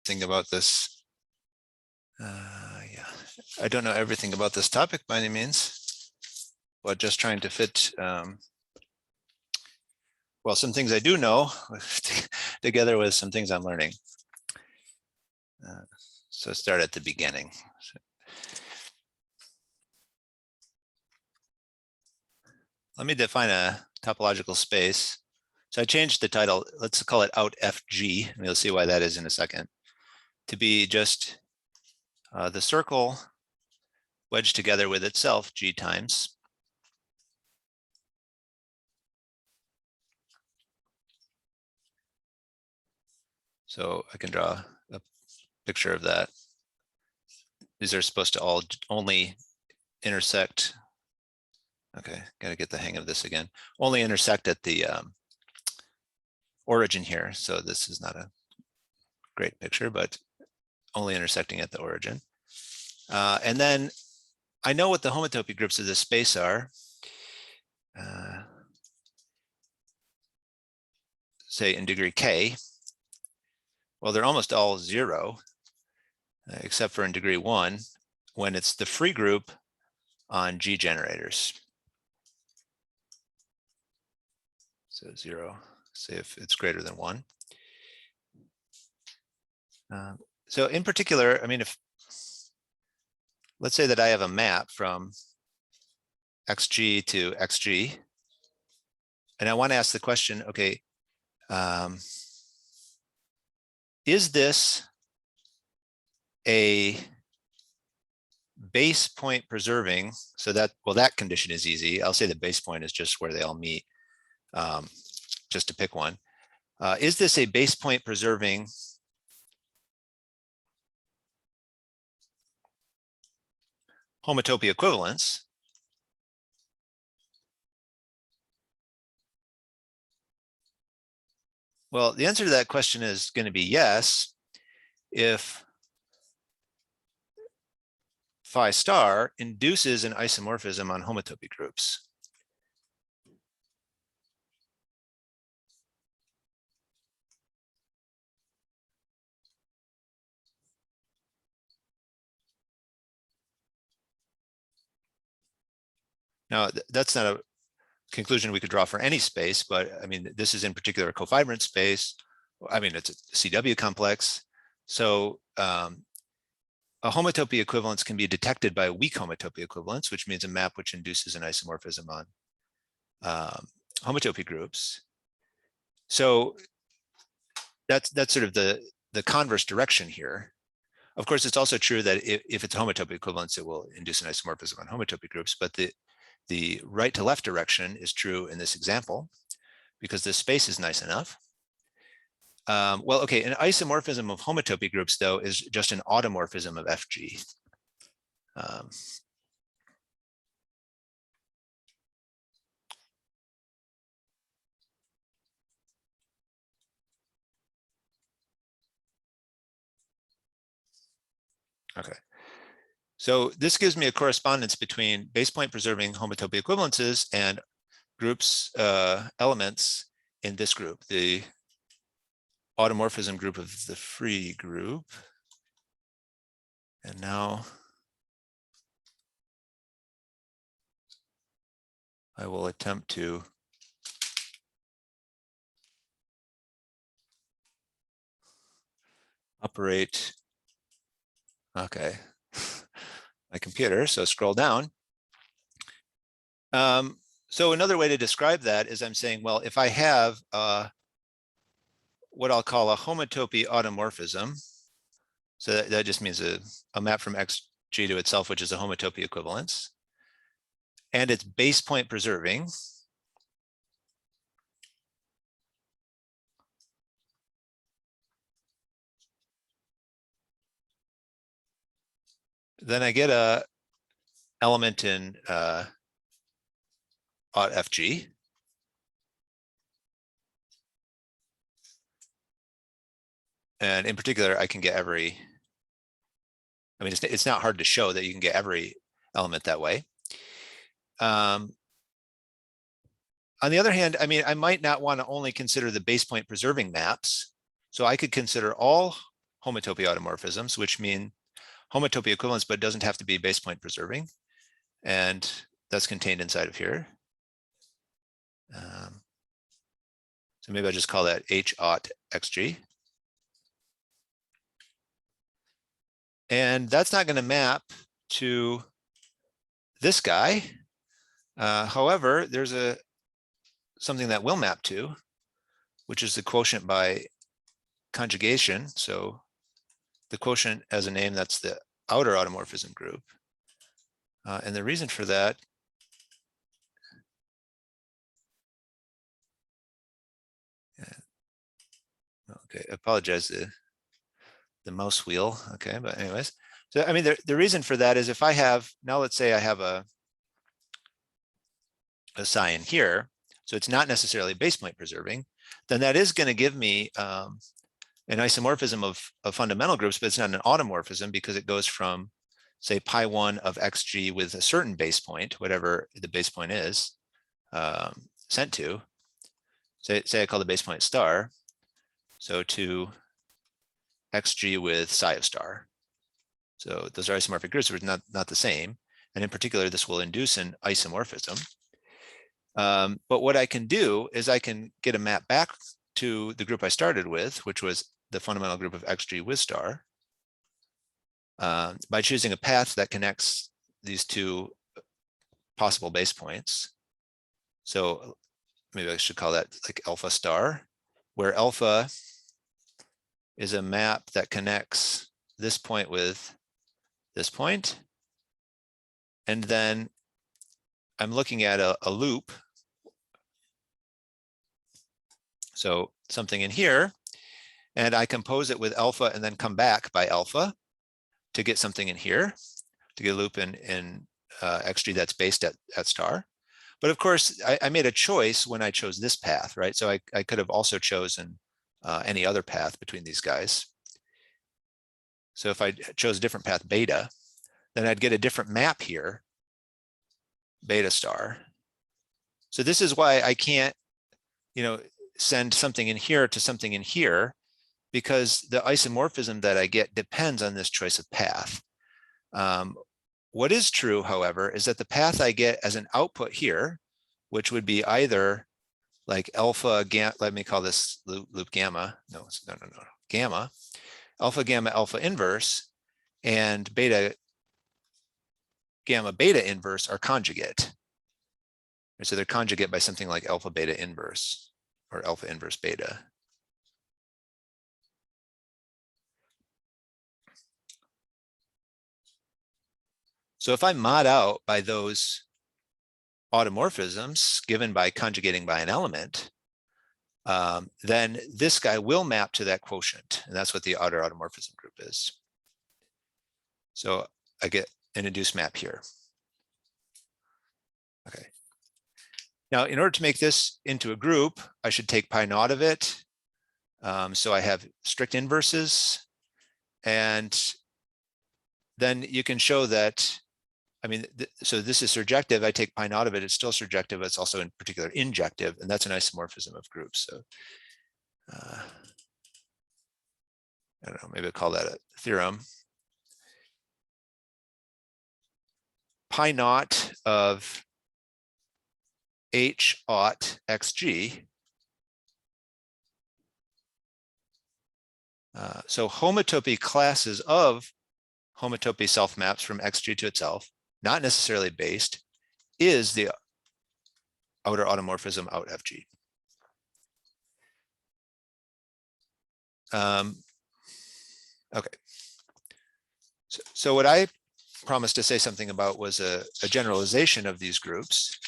everything about this. Yeah, I don't know everything about this topic by any means, but just trying to fit, well, some things I do know together with some things I'm learning. So start at the beginning. Let me define a topological space. So I changed the title, let's call it out FG, and you'll see why that is in a second, to be just the circle wedged together with itself, G times. So I can draw a picture of that. These are supposed to all only intersect. Okay, gotta get the hang of this again. Only intersect at the origin here. So this is not a great picture, but only intersecting at the origin. And then I know what the homotopy groups of this space are. Say in degree K. Well, they're almost all 0, except for in degree 1, when it's the free group on G generators. So 0, say if it's greater than 1. So in particular, I mean, if let's say that I have a map from XG to XG, and I want to ask the question, okay, is this a base point preserving? So that, well, that condition is easy. I'll say the base point is just where they all meet, just to pick one. Is this a base point preserving homotopy equivalence? Well, the answer to that question is going to be yes, if phi star induces an isomorphism on homotopy groups. Now, that's not a conclusion we could draw for any space, but I mean, this is in particular a cofibrant space. I mean, it's a CW complex. So a homotopy equivalence can be detected by a weak homotopy equivalence, which means a map which induces an isomorphism on homotopy groups. So that's sort of the converse direction here. Of course, it's also true that if it's homotopy equivalence, it will induce an isomorphism on homotopy groups, but the right to left direction is true in this example because this space is nice enough. Well, okay, an isomorphism of homotopy groups, though, is just an automorphism of FG. Okay. So this gives me a correspondence between base point preserving homotopy equivalences and groups, elements in this group, the automorphism group of the free group. And now I will attempt to operate, okay, my computer, so scroll down. So another way to describe that is I'm saying, well, if I have what I'll call a homotopy automorphism, so that just means a map from XG to itself, which is a homotopy equivalence, and it's base point preserving, then I get a element in aut FG. And in particular, I can get every, I mean, it's not hard to show that you can get every element that way. On the other hand, I mean, I might not want to only consider the base point preserving maps. So I could consider all homotopiadomorphisms, which mean homotopy equivalence, but it doesn't have to be base point preserving. And that's contained inside of here. So maybe I'll just call that H-OT XG. And that's not going to map to this guy. However, there's something that will map to, which is the quotient by conjugation. So the quotient as a name, that's the outer automorphism group. And the reason for that okay, I apologize, the mouse wheel. Okay, but anyways, so I mean, the reason for that is if I have, now let's say I have a psi in here, so it's not necessarily base point preserving, then that is going to give me an isomorphism of fundamental groups, but it's not an automorphism because it goes from, say, pi1 of xg with a certain base point, whatever the base point is, sent to, say I call the base point star, so to xg with psi of star. So those are isomorphic groups, but not the same. And in particular, this will induce an isomorphism. But what I can do is I can get a map back to the group I started with, which was the fundamental group of xg with star, by choosing a path that connects these two possible base points. So maybe I should call that like alpha star, where alpha is a map that connects this point with this point. And then I'm looking at a loop. So something in here, and I compose it with alpha and then come back by alpha to get something in here, to get a loop in xg that's based at star. But of course, I made a choice when I chose this path, right? So I could have also chosen any other path between these guys. So if I chose a different path, beta, then I'd get a different map here, beta star. So this is why I can't, send something in here to something in here, because the isomorphism that I get depends on this choice of path. What is true, however, is that the path I get as an output here, which would be either like alpha gamma, let me call this loop gamma, no, gamma, alpha gamma alpha inverse, and beta gamma beta inverse are conjugate. So they're conjugate by something like alpha beta inverse or alpha inverse beta. So if I mod out by those automorphisms given by conjugating by an element, then this guy will map to that quotient, and that's what the outer automorphism group is. So I get an induced map here. Okay. Now, in order to make this into a group, I should take pi naught of it. So I have strict inverses, and then you can show that, so this is surjective. I take pi naught of it, it's still surjective. It's also in particular injective, and that's an isomorphism of groups. So I don't know, maybe I'll call that a theorem. Pi naught of H-OT XG. So homotopy classes of homotopy self maps from XG to itself, not necessarily based, is the outer automorphism out FG. Okay. So what I promised to say something about was a generalization of these groups.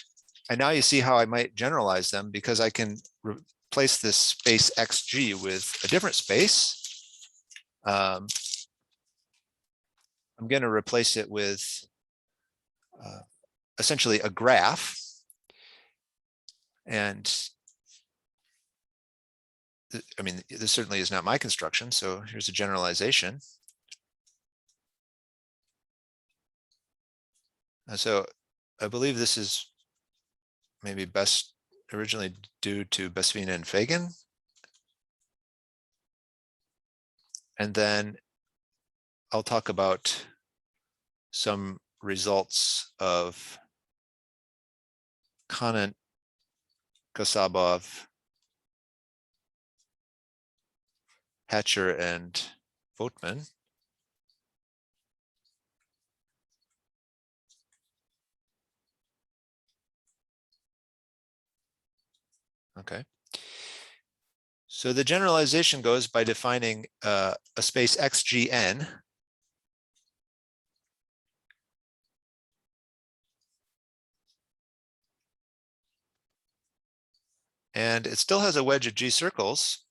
And now you see how I might generalize them, because I can replace this space XG with a different space. I'm going to replace it with essentially a graph. And this certainly is not my construction. So here's a generalization. So I believe this is maybe best originally due to Besvina and Fagan. And then I'll talk about some results of Conant, Kasabov, Hatcher, and Voigtman. Okay. So the generalization goes by defining a space XGN and it still has a wedge of G circles.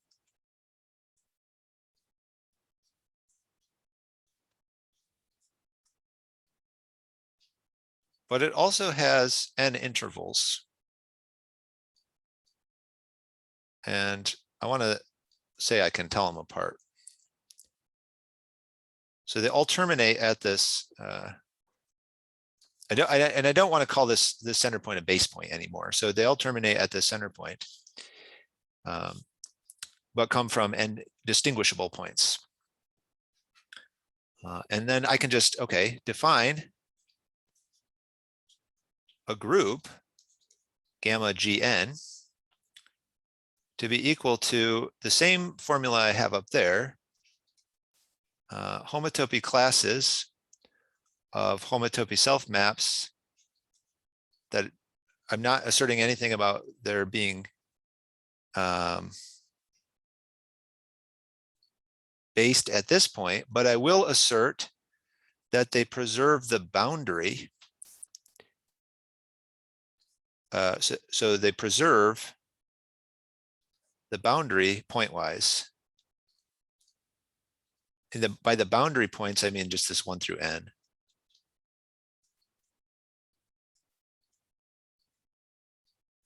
But it also has N intervals. And I want to say I can tell them apart. So they all terminate at this. I don't want to call this center point a base point anymore. So they all terminate at the center point, but come from N distinguishable points. And then I can just, okay, define a group, gamma GN, to be equal to the same formula I have up there, homotopy classes of homotopy self maps that I'm not asserting anything about there being based at this point, but I will assert that they preserve the boundary. So they preserve the boundary pointwise. By the boundary points, I mean just this 1 through N.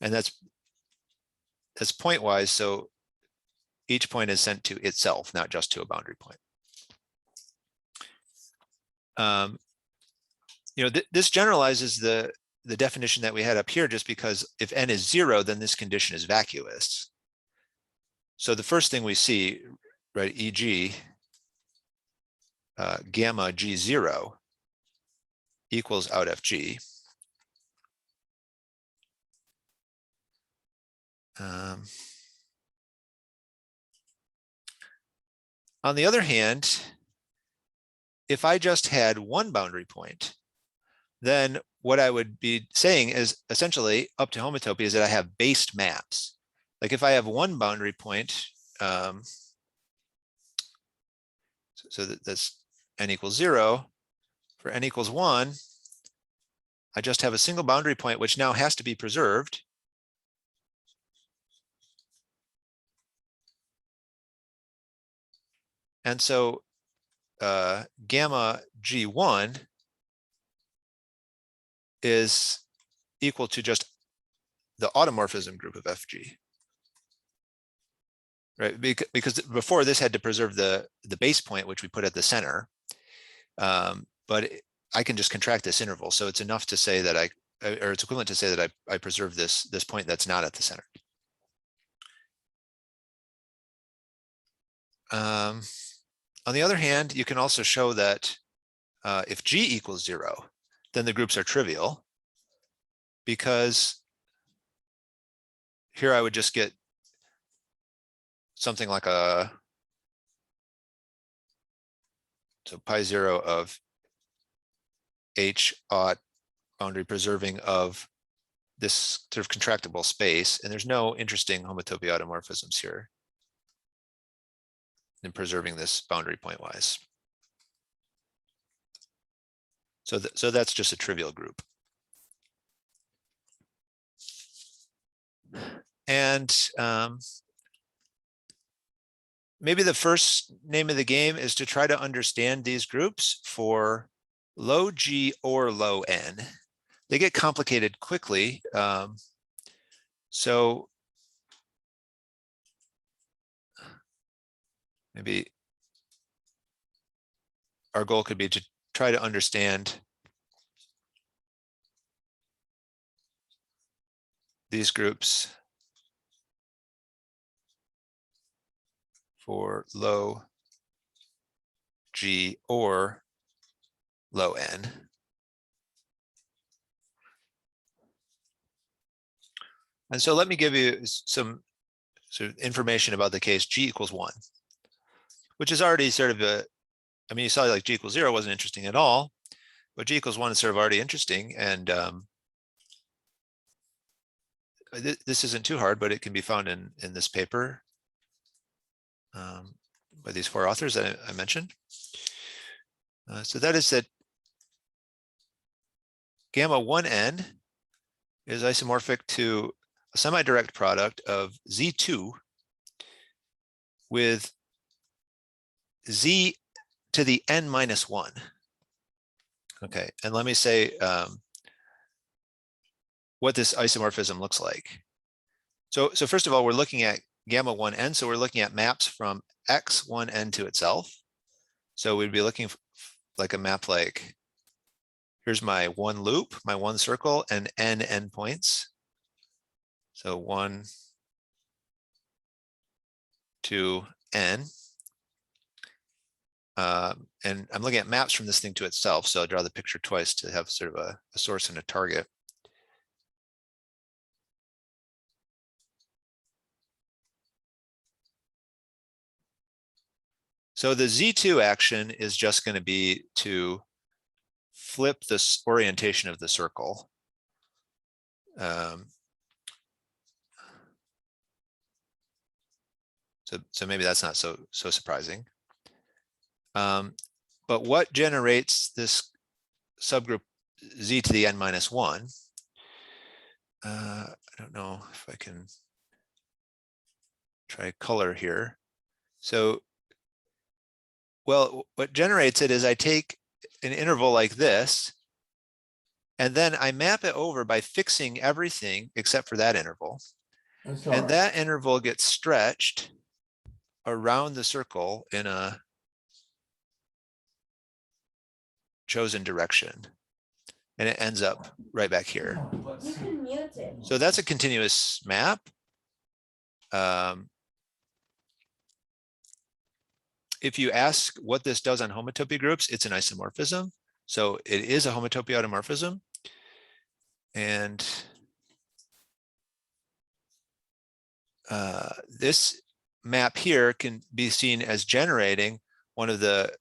And that's pointwise, so each point is sent to itself, not just to a boundary point. This generalizes the definition that we had up here, just because if N is 0, then this condition is vacuous. So the first thing we see, right, e.g., gamma G0 equals out FG. On the other hand, if I just had one boundary point, then what I would be saying is essentially up to homotopy is that I have based maps. Like if I have one boundary point, so that's N equals 0, for N equals 1, I just have a single boundary point, which now has to be preserved. And so gamma G1 is equal to just the automorphism group of FG, right? Because before this had to preserve the base point, which we put at the center, but I can just contract this interval. So it's enough to say that or it's equivalent to say that I preserve this point that's not at the center. On the other hand, you can also show that if G equals 0, then the groups are trivial, because here I would just get something like so pi 0 of H aught boundary preserving of this sort of contractible space, and there's no interesting homotopiadomorphisms here in preserving this boundary pointwise. So that's just a trivial group. And maybe the first name of the game is to try to understand these groups for low G or low N. They get complicated quickly. So maybe our goal could be to try to understand these groups for low G or low n. And so let me give you some sort of information about the case G equals 1, which is already sort of a, I mean, you saw like G equals 0 wasn't interesting at all, but G equals 1 is sort of already interesting. And this isn't too hard, but it can be found in this paper by these 4 authors that I mentioned. So that is that gamma 1n is isomorphic to a semi-direct product of Z2 with Z to the n minus 1. Okay, and let me say what this isomorphism looks like. So first of all, we're looking at gamma 1n, so we're looking at maps from x1n to itself. So we'd be looking for like a map like, here's my one loop, my one circle, and n endpoints. So 1, 2, n. And I'm looking at maps from this thing to itself. So I'll draw the picture twice to have sort of a source and a target. So the Z2 action is just going to be to flip this orientation of the circle. So maybe that's not so surprising. But what generates this subgroup Z to the n minus 1? I don't know if I can try color here. So, well, what generates it is I take an interval like this, and then I map it over by fixing everything except for that interval. And that interval gets stretched around the circle in a chosen direction. And it ends up right back here. You can mute it. So that's a continuous map. If you ask what this does on homotopy groups, it's an isomorphism. So it is a homotopiadomorphism. And this map here can be seen as generating one of the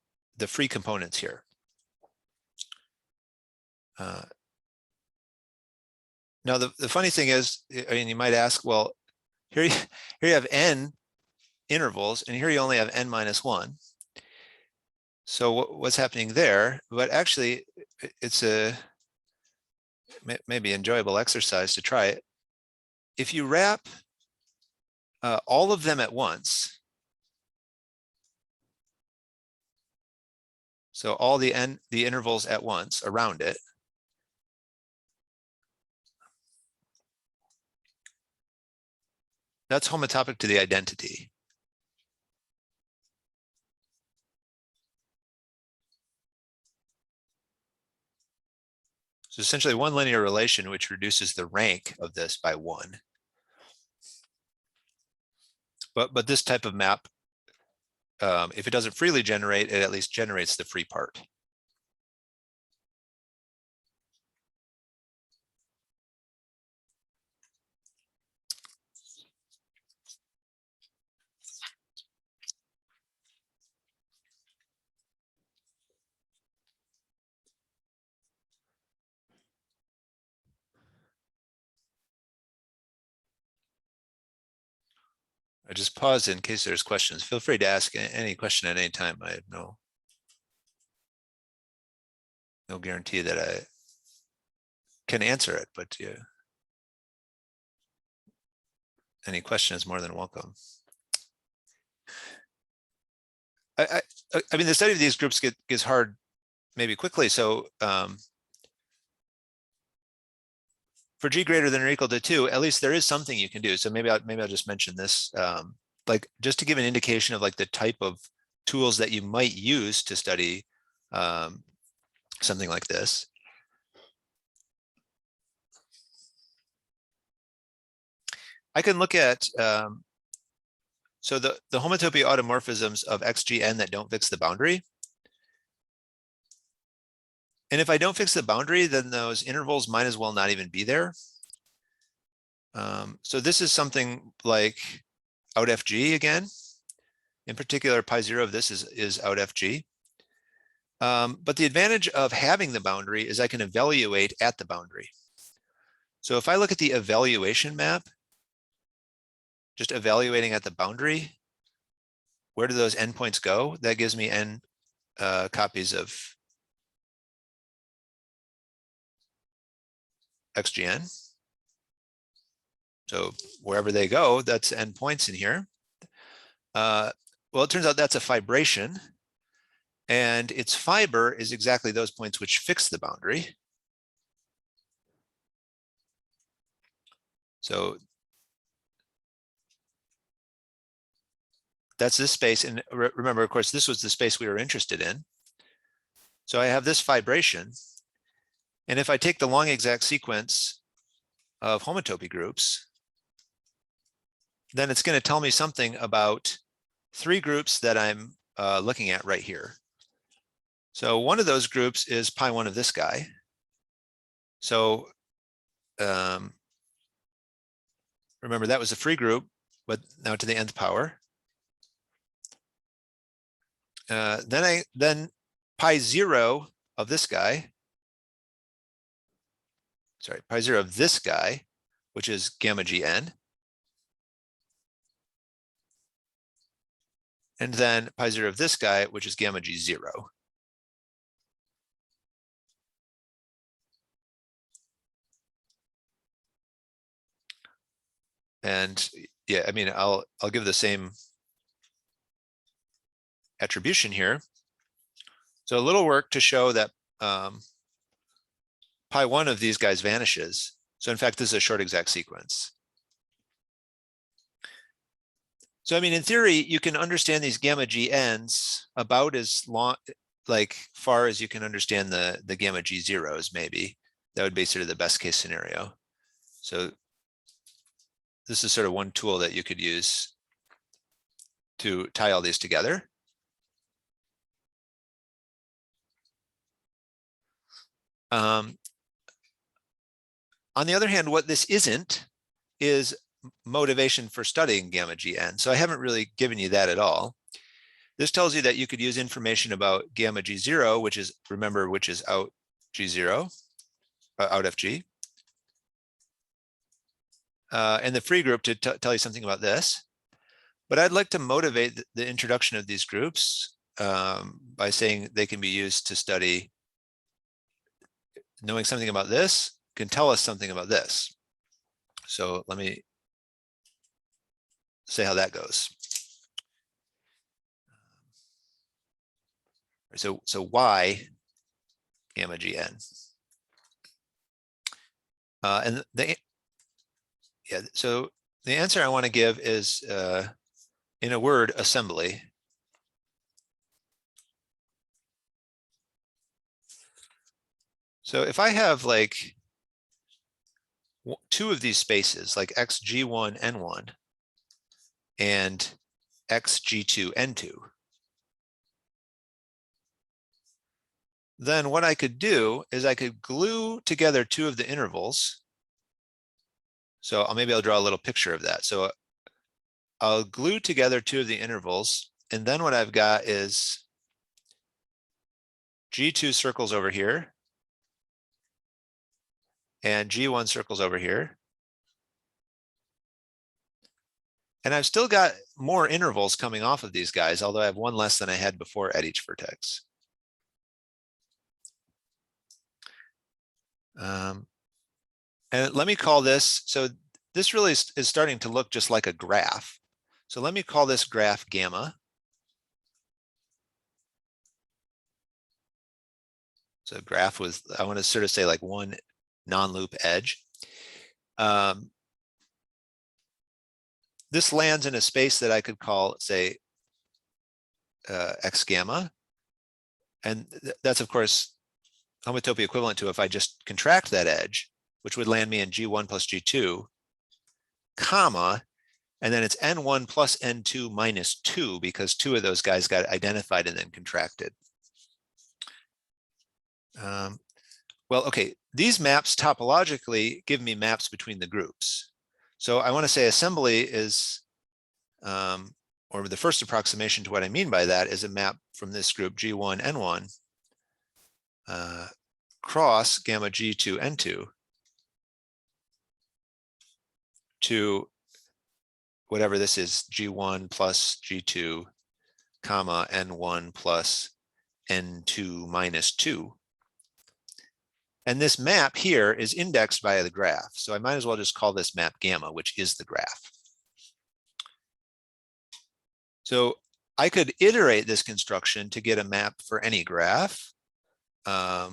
free components here. Now, the funny thing is, I mean, you might ask, well, here you have n intervals, and here you only have n minus 1. So what's happening there? But actually, it's a maybe enjoyable exercise to try it. If you wrap all of them at once, so all the intervals at once around it, that's homotopic to the identity. So essentially one linear relation which reduces the rank of this by 1. But this type of map, if it doesn't freely generate, it at least generates the free part. I just pause in case there's questions. Feel free to ask any question at any time. I have no guarantee that I can answer it, but yeah, any question is more than welcome. I mean, the study of these groups gets hard maybe quickly. So for G greater than or equal to 2, at least there is something you can do. So maybe I'll just mention this, like just to give an indication of like the type of tools that you might use to study something like this. I can look at so the homotopy automorphisms of xgn that don't fix the boundary. And if I don't fix the boundary, then those intervals might as well not even be there. So this is something like out FG again. In particular, pi 0 of this is out FG. But the advantage of having the boundary is I can evaluate at the boundary. So if I look at the evaluation map, just evaluating at the boundary, where do those endpoints go? That gives me n copies of xgn. So wherever they go, that's endpoints in here. Well, it turns out that's a fibration, and its fiber is exactly those points which fix the boundary. So that's this space. And remember, of course, this was the space we were interested in. So I have this fibration. And if I take the long exact sequence of homotopy groups, then it's going to tell me something about 3 groups that I'm looking at right here. So one of those groups is pi 1 of this guy. So remember, that was a free group, but now to the nth power. Then pi 0 of this guy, sorry, pi 0 of this guy, which is gamma gn. And then pi 0 of this guy, which is gamma g0. And yeah, I mean, I'll give the same attribution here. So a little work to show that pi 1 of these guys vanishes. So in fact, this is a short exact sequence. So I mean, in theory, you can understand these gamma gns about as long, like far as you can understand the gamma g0s, maybe. That would be sort of the best case scenario. So this is sort of one tool that you could use to tie all these together. On the other hand, what this isn't is motivation for studying gamma gn. So I haven't really given you that at all. This tells you that you could use information about gamma g0, which is, remember, which is out g0, out fg. And the free group to tell you something about this. But I'd like to motivate the introduction of these groups by saying they can be used to study. Knowing something about this can tell us something about this. So let me say how that goes. So why gamma gn? And so the answer I want to give is, in a word, assembly. So if I have like 2 of these spaces, like xg1 n1 and xg2 n2, then what I could do is I could glue together 2 of the intervals. So maybe I'll draw a little picture of that. So I'll glue together 2 of the intervals, and then what I've got is g2 circles over here, and g1 circles over here. And I've still got more intervals coming off of these guys, although I have 1 less than I had before at each vertex. And let me call this, so this really is starting to look just like a graph. So let me call this graph gamma. So graph with, I want to sort of say like 1 non-loop edge. This lands in a space that I could call, say, x gamma. And that's, of course, homotopy equivalent to if I just contract that edge, which would land me in g1 plus g2, comma, and then it's n1 plus n2 minus 2, because 2 of those guys got identified and then contracted. Well, okay, these maps topologically give me maps between the groups. So I want to say assembly is, or the first approximation to what I mean by that is a map from this group G1, N1, cross gamma G2, N2 to whatever this is, G1 plus G2, comma, N1 plus N2 minus 2. And this map here is indexed via the graph. So I might as well just call this map gamma, which is the graph. So I could iterate this construction to get a map for any graph. But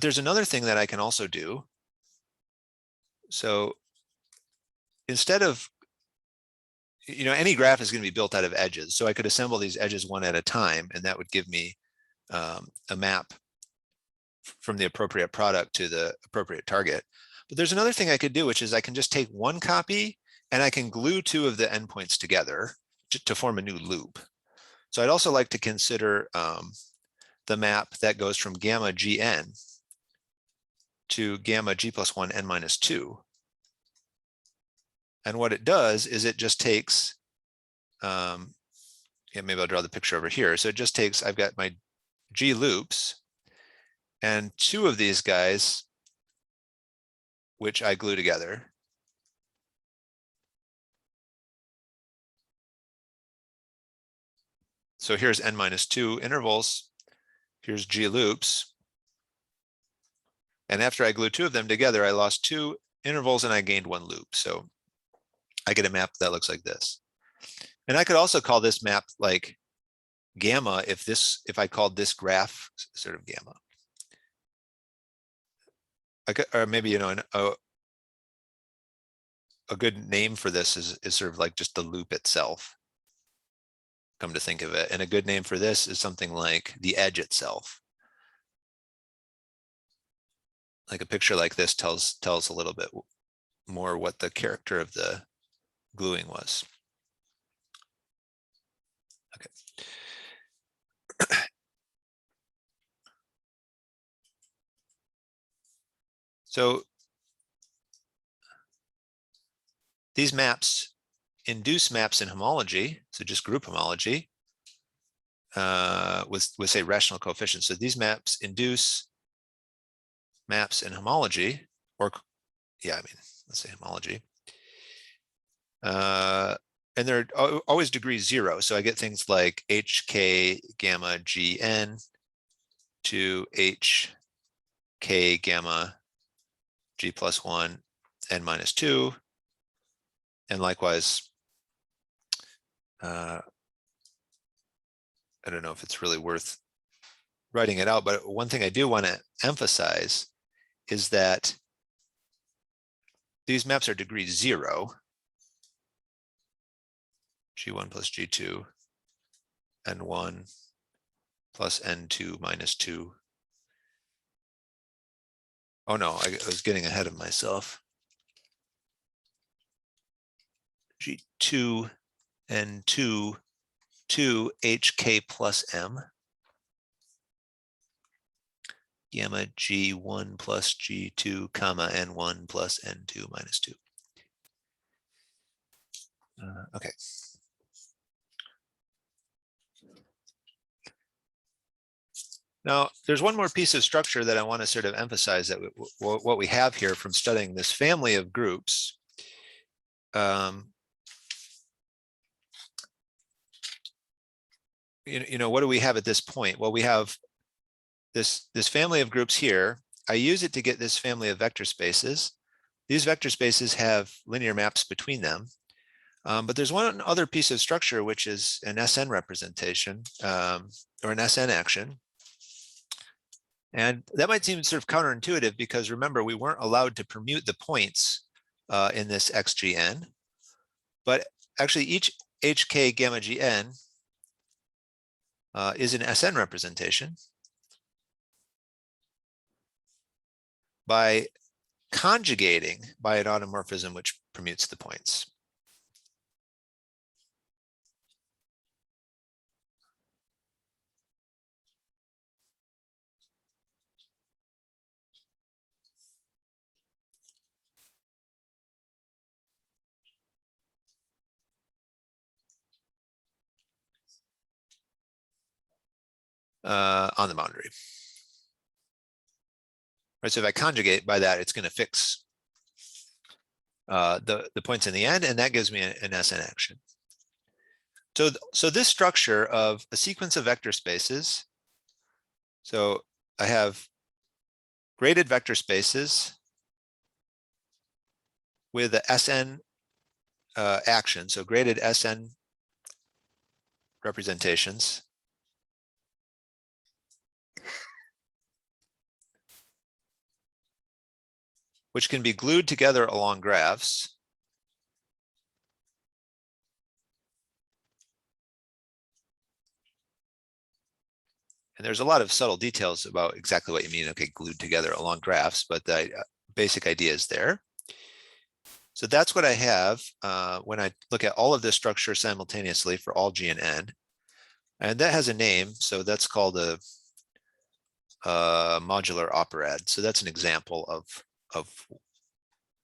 there's another thing that I can also do. So instead of, any graph is going to be built out of edges. So I could assemble these edges one at a time, and that would give me a map from the appropriate product to the appropriate target. But there's another thing I could do, which is I can just take one copy and I can glue two of the endpoints together to form a new loop. So I'd also like to consider the map that goes from gamma Gn to gamma G plus 1 N minus 2. And what it does is it just takes, maybe I'll draw the picture over here. So it just takes, I've got my G loops and two of these guys, which I glue together. So here's N minus 2 intervals. Here's G loops. And after I glue two of them together, I lost two intervals and I gained one loop. So I get a map that looks like this. And I could also call this map like gamma if I called this graph sort of gamma. Or maybe, a good name for this is sort of like just the loop itself, come to think of it. And a good name for this is something like the edge itself. Like a picture like this tells a little bit more what the character of the gluing was. Okay. So these maps induce maps in homology, so just group homology with say rational coefficients. So these maps induce maps in homology, or let's say homology. And they're always degree 0. So I get things like HK gamma GN to HK gamma G plus 1 N minus 2. And likewise, I don't know if it's really worth writing it out, but one thing I do want to emphasize is that these maps are degree 0. G1 plus G2, N1 plus N2 minus 2. Oh no, I was getting ahead of myself. G2, N2, 2 HK plus M. Gamma G1 plus G2, comma N1 plus N2 minus 2. Okay. Now, there's one more piece of structure that I want to sort of emphasize that what we have here from studying this family of groups. What do we have at this point? Well, we have this family of groups here. I use it to get this family of vector spaces. These vector spaces have linear maps between them. But there's one other piece of structure, which is an SN representation or an SN action. And that might seem sort of counterintuitive because remember, we weren't allowed to permute the points in this XGN. But actually each HK gamma GN is an SN representation by conjugating by an automorphism which permutes the points. on the boundary. Right, so if I conjugate by that, it's going to fix the points in the end, and that gives me an SN action. So this structure of a sequence of vector spaces, so I have graded vector spaces with a SN action, so graded SN representations. Which can be glued together along graphs. And there's a lot of subtle details about exactly what you mean, okay, glued together along graphs, but the basic idea is there. So that's what I have when I look at all of this structure simultaneously for all G and N. And that has a name, so that's called a modular operad. So that's an example of,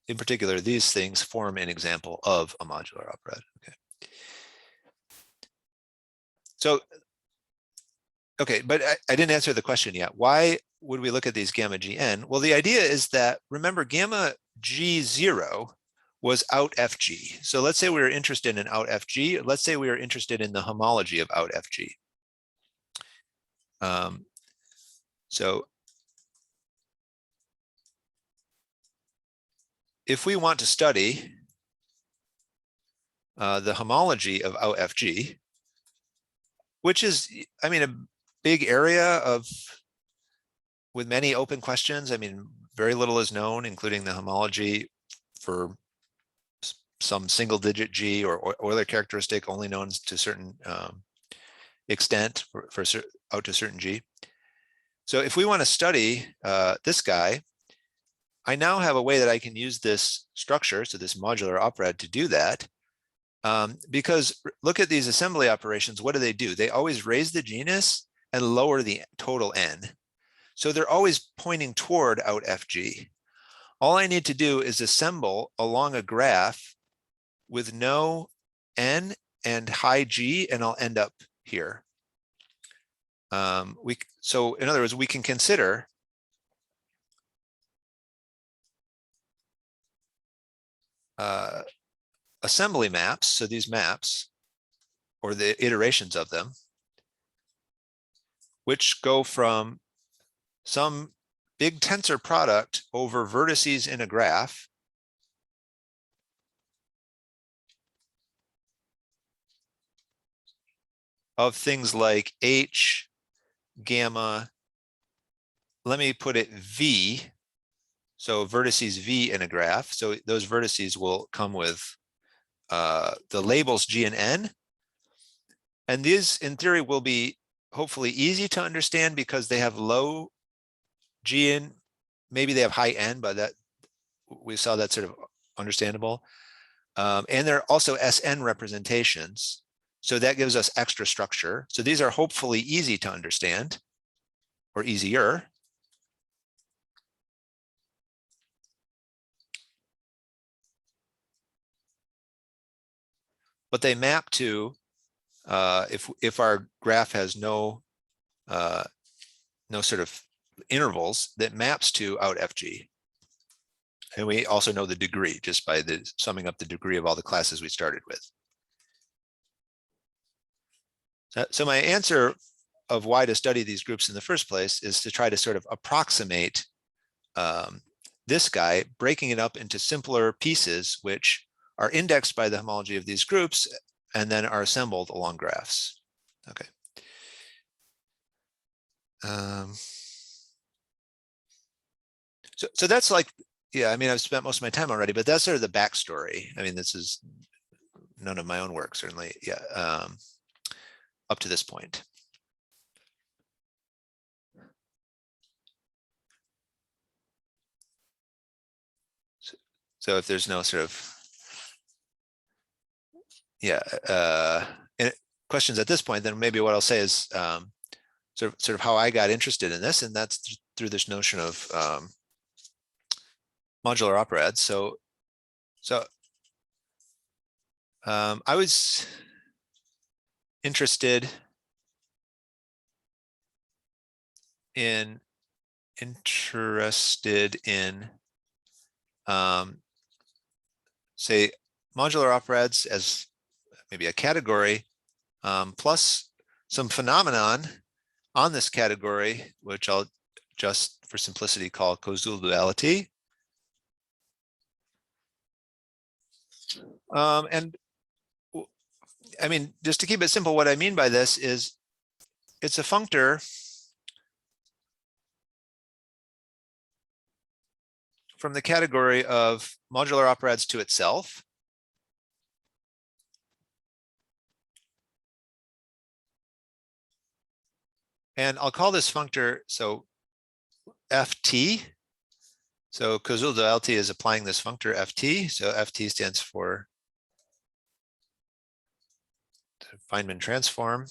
in particular, these things form an example of a modular operad. Okay. So, okay, but I didn't answer the question yet. Why would we look at these gamma Gn? Well, the idea is that, remember, gamma G0 was out FG. So let's say we were interested in out FG. Let's say we were interested in the homology of out FG. So if we want to study the homology of out FG, which is, I mean, a big area of, with many open questions. I mean, very little is known, including the homology for some single digit G or Euler characteristic only known to a certain extent for out to a certain G. So if we want to study this guy, I now have a way that I can use this structure, so this modular operad, to do that. Because look at these assembly operations, what do? They always raise the genus and lower the total N. So they're always pointing toward out FG. All I need to do is assemble along a graph with no N and high G, and I'll end up here. So in other words, we can consider assembly maps, so these maps, or the iterations of them, which go from some big tensor product over vertices in a graph of things like H, gamma, let me put it V, so vertices V in a graph. So those vertices will come with the labels G and N. And these, in theory, will be hopefully easy to understand because they have low G and maybe they have high N, but that we saw that sort of understandable. And they're also SN representations. So that gives us extra structure. So these are hopefully easy to understand, or easier. But they map to, if our graph has no sort of intervals, that maps to out FG. And we also know the degree just by the summing up the degree of all the classes we started with. So my answer of why to study these groups in the first place is to try to sort of approximate this guy, breaking it up into simpler pieces, which are indexed by the homology of these groups and then are assembled along graphs. Okay. So that's like, yeah, I mean, I've spent most of my time already, but that's sort of the backstory. I mean, this is none of my own work, certainly. Yeah, up to this point. So if there's no sort of, questions at this point, then maybe what I'll say is sort of how I got interested in this, and that's through this notion of modular operads. So I was interested interested in, say, modular operands as maybe a category, plus some phenomenon on this category, which I'll just for simplicity call causal duality. And I mean, just to keep it simple, what I mean by this is it's a functor from the category of modular operands to itself. And I'll call this functor, so ft. So causal duality is applying this functor ft. So ft stands for the Feynman transform.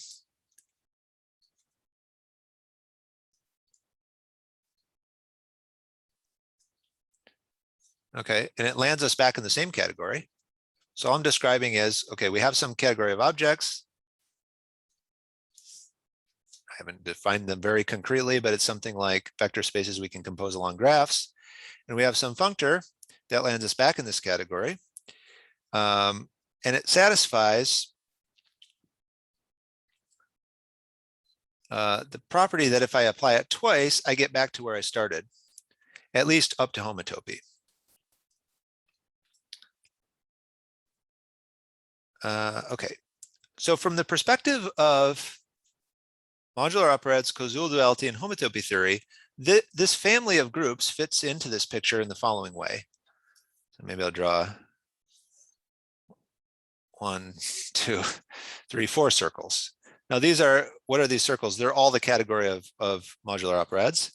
Okay, and it lands us back in the same category. So all I'm describing is, okay, we have some category of objects. I haven't defined them very concretely, but it's something like vector spaces we can compose along graphs. And we have some functor that lands us back in this category. And it satisfies the property that if I apply it twice, I get back to where I started, at least up to homotopy. Okay, so from the perspective of modular operands, causal duality, and homotopy theory, this family of groups fits into this picture in the following way. So maybe I'll draw 1, 2, 3, 4 circles. Now these are, what are these circles? They're all the category of modular operands.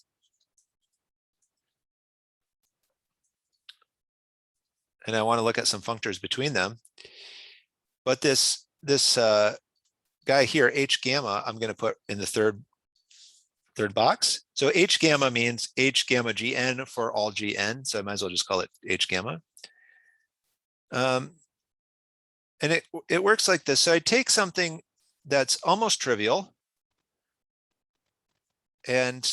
And I want to look at some functors between them. But this guy here, H gamma, I'm going to put in the third box. So H gamma means H gamma Gn for all Gn. So I might as well just call it H gamma. And it works like this. So I take something that's almost trivial, and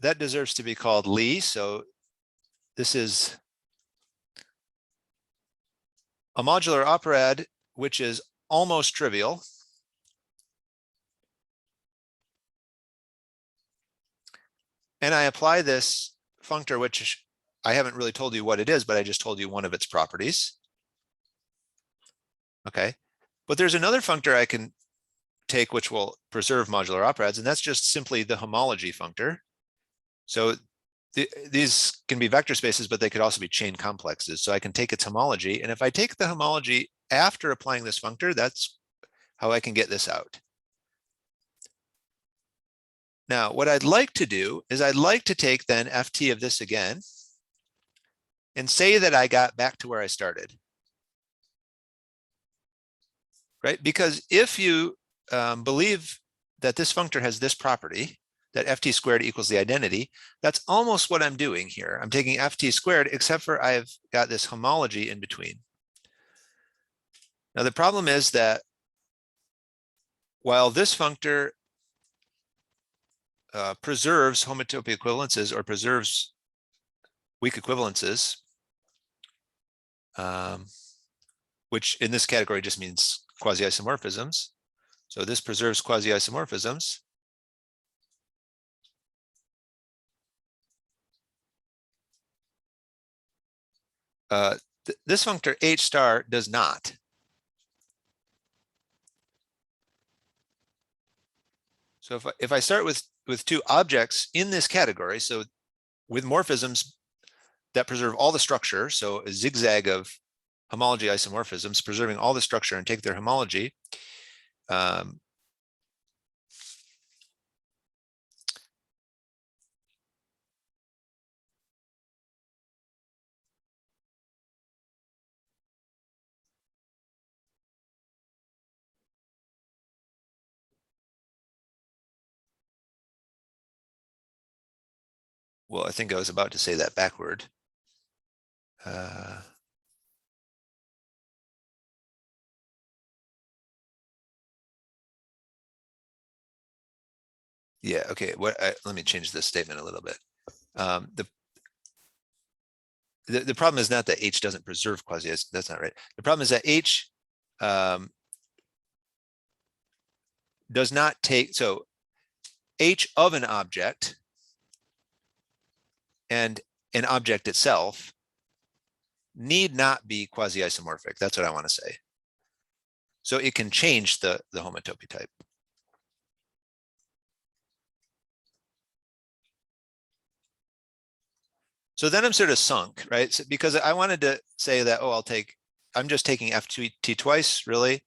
that deserves to be called Lie. So this is a modular operand, which is almost trivial. And I apply this functor, which I haven't really told you what it is, but I just told you one of its properties. Okay, but there's another functor I can take which will preserve modular operands, and that's just simply the homology functor. So these can be vector spaces, but they could also be chain complexes. So I can take its homology, and if I take the homology after applying this functor, that's how I can get this out. Now, what I'd like to do is I'd like to take then ft of this again and say that I got back to where I started. Right? Because if you believe that this functor has this property, that ft squared equals the identity, that's almost what I'm doing here. I'm taking ft squared, except for I've got this homology in between. Now, the problem is that while this functor preserves homotopy equivalences or preserves weak equivalences, which in this category just means quasi-isomorphisms. So this preserves quasi-isomorphisms. This functor H star does not. So if I start with two objects in this category, so with morphisms that preserve all the structure, so a zigzag of homology isomorphisms preserving all the structure and take their homology, well, I think I was about to say that backward. Yeah, okay, let me change this statement a little bit. The problem is not that H doesn't preserve quasi, that's not right. The problem is that H does not take, so H of an object and an object itself need not be quasi-isomorphic. That's what I want to say. So it can change the homotopy type. So then I'm sort of sunk, right? So because I wanted to say that, oh, I'm just taking FT twice, really.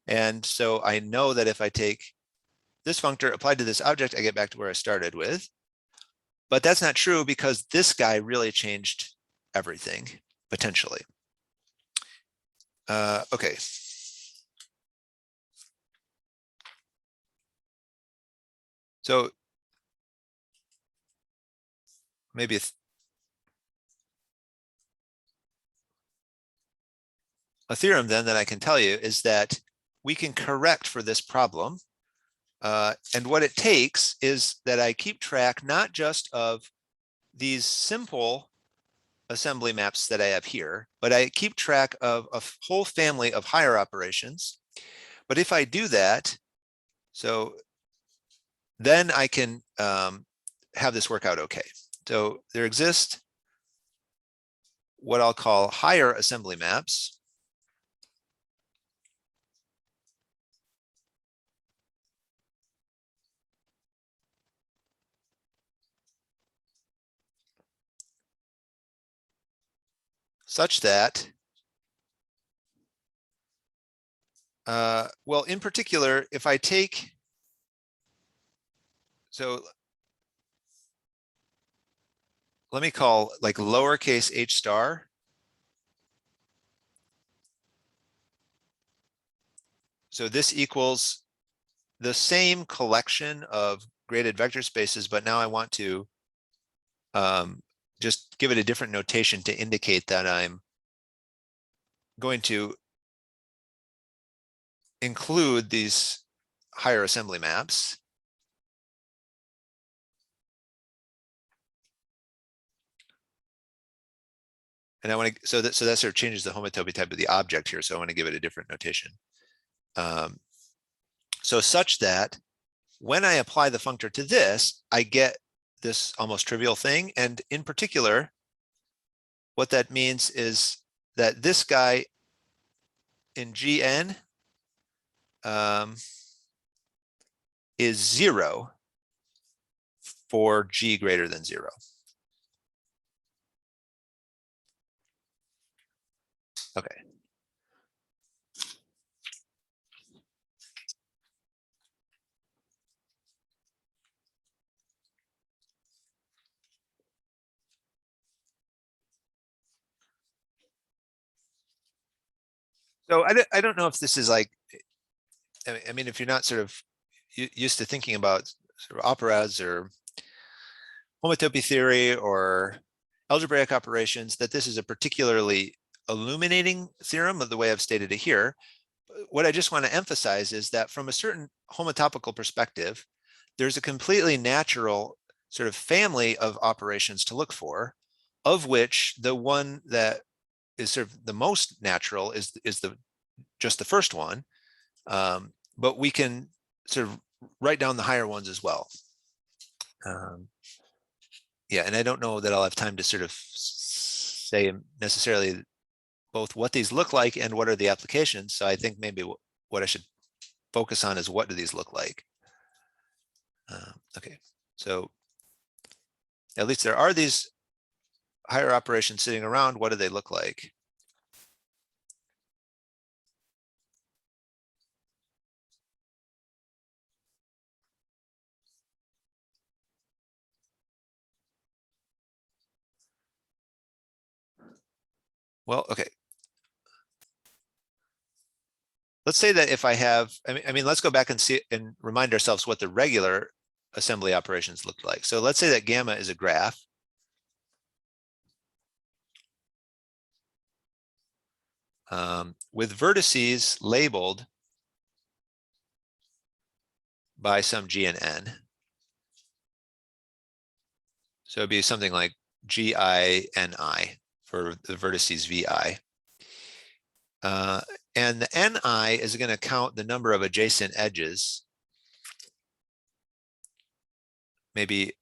And so I know that if I take this functor applied to this object, I get back to where I started with. But that's not true because this guy really changed everything, potentially. Okay. So maybe a theorem then that I can tell you is that we can correct for this problem. And what it takes is that I keep track not just of these simple assembly maps that I have here, but I keep track of a whole family of higher operations. But if I do that, so then I can have this work out okay. So there exist what I'll call higher assembly maps. Such that, well, in particular, if I take, so let me call like lowercase h star. So this equals the same collection of graded vector spaces, but now I want to just give it a different notation to indicate that I'm going to include these higher assembly maps. And I want to, so that sort of changes the homotopy type of the object here. So I want to give it a different notation. So such that when I apply the functor to this, I get this almost trivial thing. And in particular, what that means is that this guy in Gn is 0 for G greater than 0. Okay. So I don't know if this is like, I mean, if you're not sort of used to thinking about sort of operas or homotopy theory or algebraic operations, that this is a particularly illuminating theorem of the way I've stated it here. What I just want to emphasize is that from a certain homotopical perspective, there's a completely natural sort of family of operations to look for, of which the one that is sort of the most natural is just the first one. But we can sort of write down the higher ones as well. Yeah, and I don't know that I'll have time to sort of say necessarily both what these look like and what are the applications. So I think maybe what I should focus on is what do these look like? Okay, so at least there are these higher operations sitting around. What do they look like? Well, okay. Let's say that if I have, I mean, let's go back and see and remind ourselves what the regular assembly operations look like. So let's say that gamma is a graph. With vertices labeled by some g and n. So it'd be something like GI-NI for the vertices VI. And the NI is going to count the number of adjacent edges. Maybe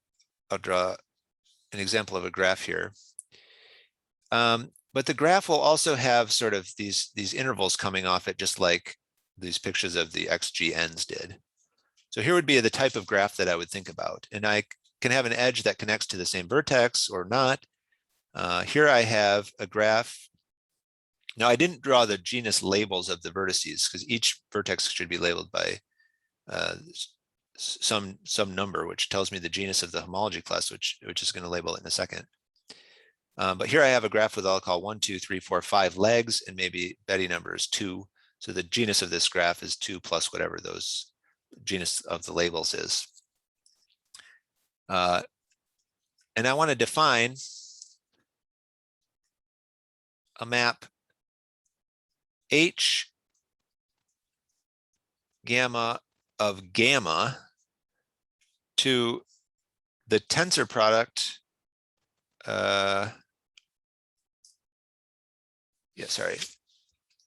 I'll draw an example of a graph here. But the graph will also have sort of these intervals coming off it, just like these pictures of the XGNs did. So here would be the type of graph that I would think about. And I can have an edge that connects to the same vertex or not. Here I have a graph. Now I didn't draw the genus labels of the vertices because each vertex should be labeled by some number, which tells me the genus of the homology class, which is going to label it in a second. But here I have a graph with I'll call 1, 2, 3, 4, 5 legs, and maybe Betty number is 2. So the genus of this graph is 2 plus whatever those genus of the labels is. And I want to define a map H gamma of gamma to the tensor product.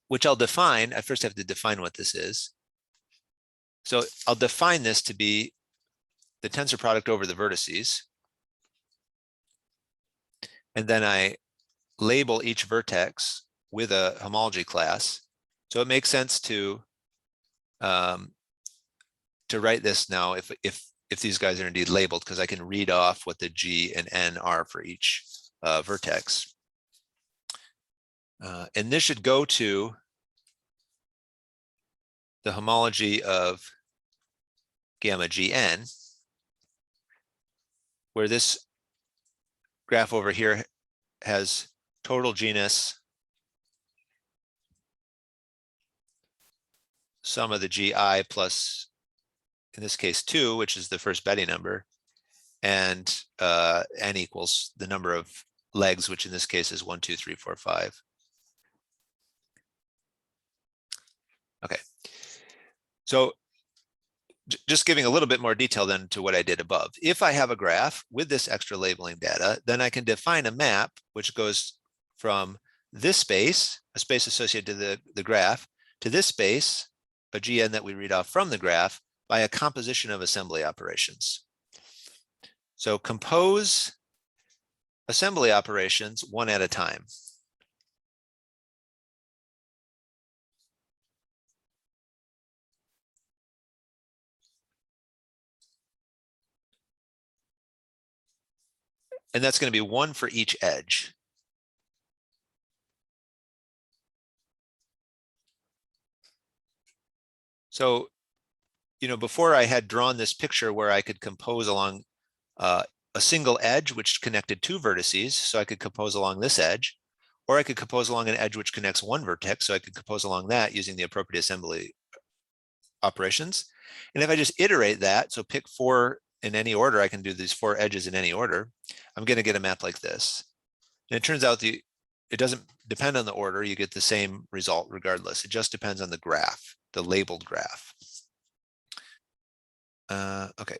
Which I'll define. I first have to define what this is. So I'll define this to be the tensor product over the vertices. And then I label each vertex with a homology class. So it makes sense to write this now if these guys are indeed labeled, because I can read off what the G and N are for each vertex. And this should go to the homology of gamma GN, where this graph over here has total genus, sum of the GI plus, in this case, 2, which is the first Betty number, and N equals the number of legs, which in this case is 1, 2, 3, 4, 5. Okay, so just giving a little bit more detail then to what I did above. If I have a graph with this extra labeling data, then I can define a map which goes from this space, a space associated to the graph, to this space, a GN that we read off from the graph, by a composition of assembly operations. So compose assembly operations one at a time. And that's going to be one for each edge. So, before I had drawn this picture where I could compose along a single edge which connected 2 vertices, so I could compose along this edge, or I could compose along an edge which connects 1 vertex, so I could compose along that using the appropriate assembly operations. And if I just iterate that, so pick 4 in any order, I can do these 4 edges in any order, I'm going to get a map like this. And it turns out it doesn't depend on the order, you get the same result regardless. It just depends on the graph, the labeled graph. Okay.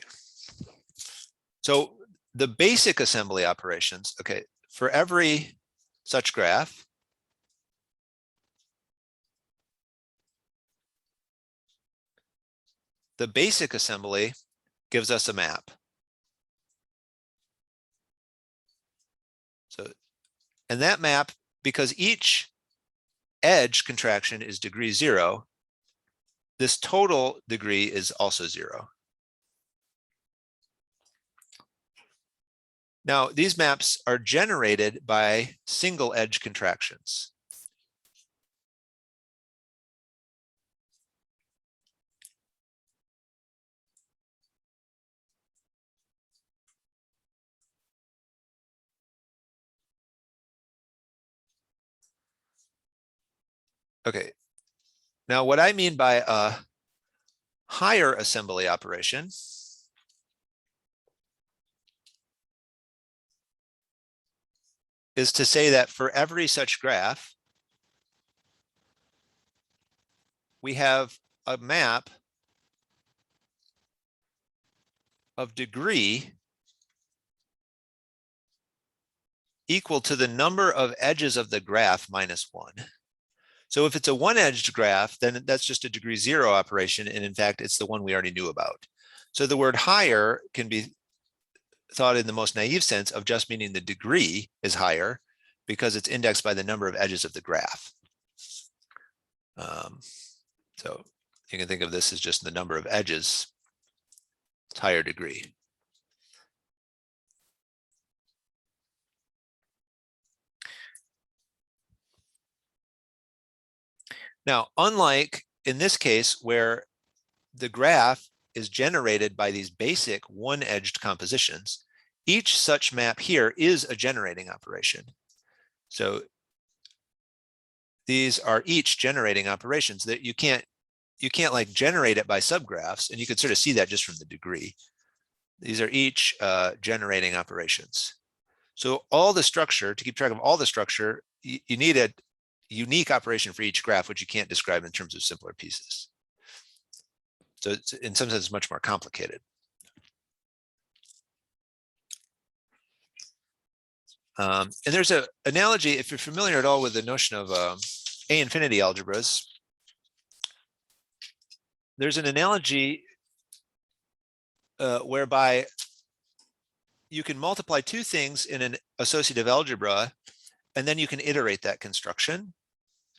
So the basic assembly operations, okay, for every such graph, the basic assembly gives us a map. So, and that map, because each edge contraction is degree 0, this total degree is also 0. Now, these maps are generated by single edge contractions. Okay, now what I mean by a higher assembly operation is to say that for every such graph, we have a map of degree equal to the number of edges of the graph minus 1. So if it's a one-edged graph, then that's just a degree 0 operation, and in fact, it's the one we already knew about. So the word higher can be thought in the most naive sense of just meaning the degree is higher because it's indexed by the number of edges of the graph. So you can think of this as just the number of edges, it's higher degree. Now, unlike in this case where the graph is generated by these basic one-edged compositions, each such map here is a generating operation. So these are each generating operations that you can't like generate it by subgraphs, and you can sort of see that just from the degree. These are each generating operations. So all the structure, to keep track of all the structure, you need a unique operation for each graph, which you can't describe in terms of simpler pieces. So it's, in some sense, much more complicated. And there's an analogy, if you're familiar at all with the notion of A-infinity algebras, there's an analogy whereby you can multiply two things in an associative algebra, and then you can iterate that construction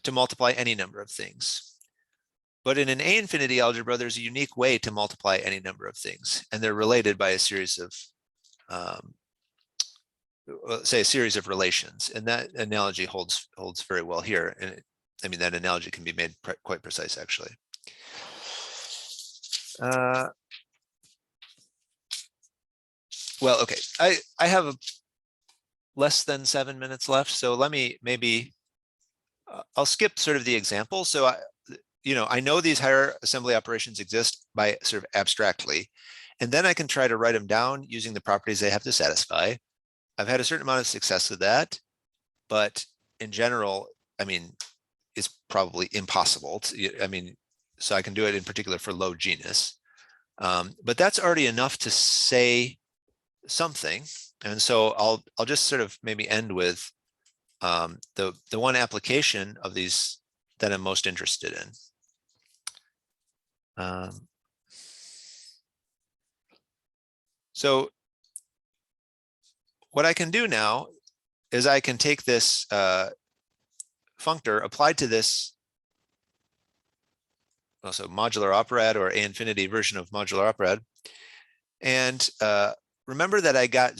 to multiply any number of things. But in an A-infinity algebra, there's a unique way to multiply any number of things, and they're related by a series of, say, a series of relations. And that analogy holds very well here. And I mean, that analogy can be made quite precise, actually. Well, okay, I have less than 7 minutes left, so let me maybe, I'll skip sort of the example. So I know these higher assembly operations exist by sort of abstractly, and then I can try to write them down using the properties they have to satisfy. I've had a certain amount of success with that, but in general, I mean, it's probably impossible to, I mean, so I can do it in particular for low genus. But that's already enough to say something. And so I'll just sort of maybe end with the one application of these that I'm most interested in. So what I can do now is I can take this functor applied to this also modular operad or A-infinity version of modular operad, and remember that I got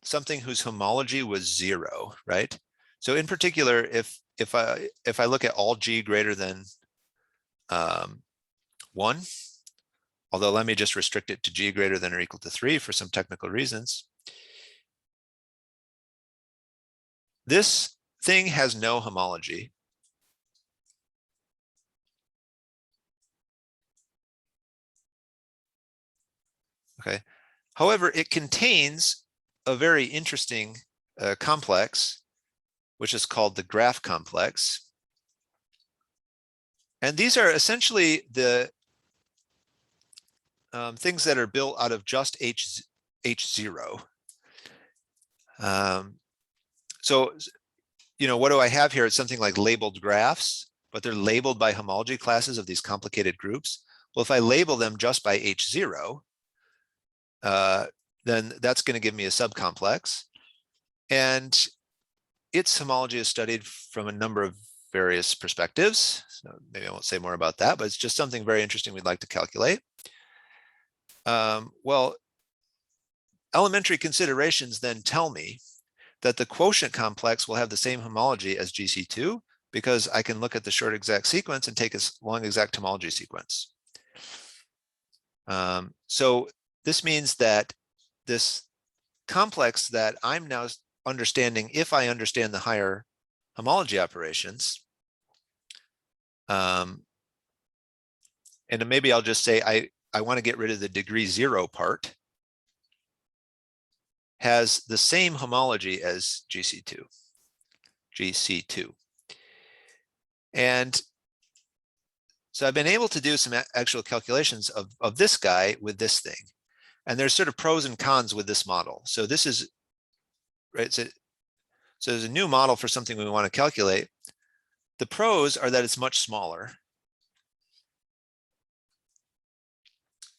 something whose homology was 0, right? So in particular, if I look at all g greater than 1, although let me just restrict it to g greater than or equal to 3 for some technical reasons, this thing has no homology. Okay. However, it contains a very interesting complex, which is called the graph complex. And these are essentially the things that are built out of just H0. So, what do I have here? It's something like labeled graphs, but they're labeled by homology classes of these complicated groups. Well, if I label them just by H0, then that's going to give me a subcomplex. And its homology is studied from a number of various perspectives. So maybe I won't say more about that, but it's just something very interesting we'd like to calculate. Well, elementary considerations then tell me that the quotient complex will have the same homology as GC2, because I can look at the short exact sequence and take a long exact homology sequence. So this means that this complex that I'm now understanding, if I understand the higher homology operations, and maybe I'll just say I want to get rid of the degree 0 part, has the same homology as GC2. And so I've been able to do some actual calculations of this guy with this thing. And there's sort of pros and cons with this model. So this is, right, so So there's a new model for something we want to calculate. The pros are that it's much smaller.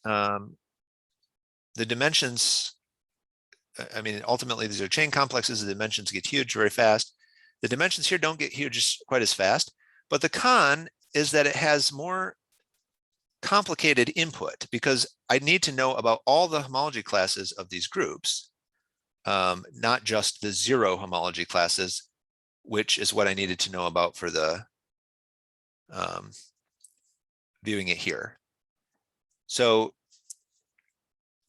The dimensions, I mean, ultimately these are chain complexes. The dimensions get huge very fast. The dimensions here don't get huge quite as fast, but the con is that it has more complicated input because I need to know about all the homology classes of these groups, not just the zero homology classes, which is what I needed to know about for the viewing it here. So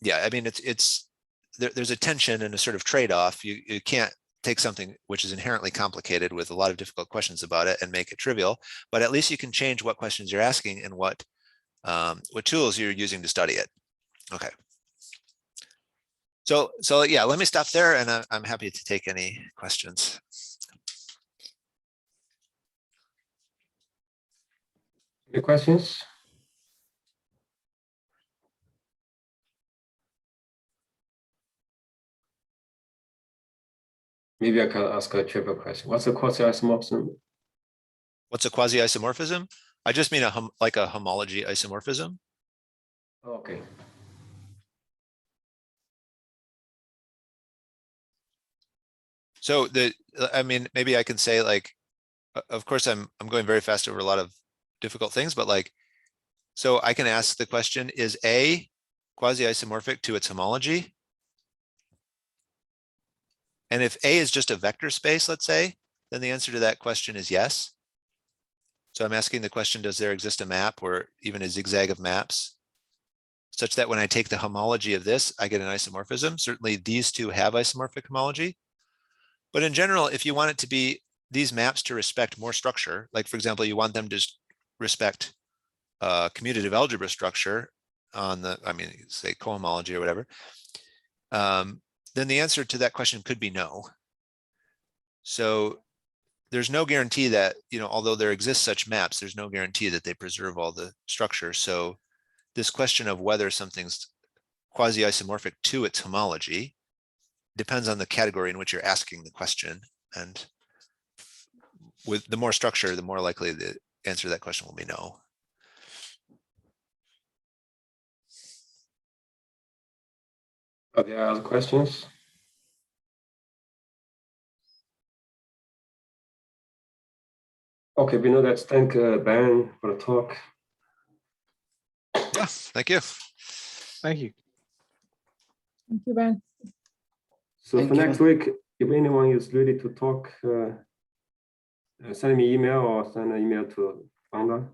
yeah, I mean, there's a tension and a sort of trade-off. You can't take something which is inherently complicated with a lot of difficult questions about it and make it trivial, but at least you can change what questions you're asking and what tools you're using to study it. Okay. So yeah, let me stop there, and I'm happy to take any questions. Any questions? Maybe I can ask a trivial question. What's a quasi-isomorphism? What's a quasi-isomorphism? I just mean like a homology isomorphism. Okay. So I mean, maybe I can say, like, of course, I'm going very fast over a lot of difficult things, but like, so I can ask the question, is A quasi-isomorphic to its homology? And if A is just a vector space, let's say, then the answer to that question is yes. So I'm asking the question, does there exist a map or even a zigzag of maps such that when I take the homology of this, I get an isomorphism? Certainly these two have isomorphic homology. But in general, if you want it to be these maps to respect more structure, like for example, you want them to respect commutative algebra structure on the, I mean, say cohomology or whatever, then the answer to that question could be no. So there's no guarantee that, although there exists such maps, there's no guarantee that they preserve all the structure. So this question of whether something's quasi-isomorphic to its homology depends on the category in which you're asking the question. And with the more structure, the more likely the answer to that question will be no. Are there other questions? Okay, we know that. Thank Ben for the talk. Yeah, thank you. Thank you. Thank you, Ben. So Thank for you. next week, if anyone is ready to talk, send me email or send an email to founder.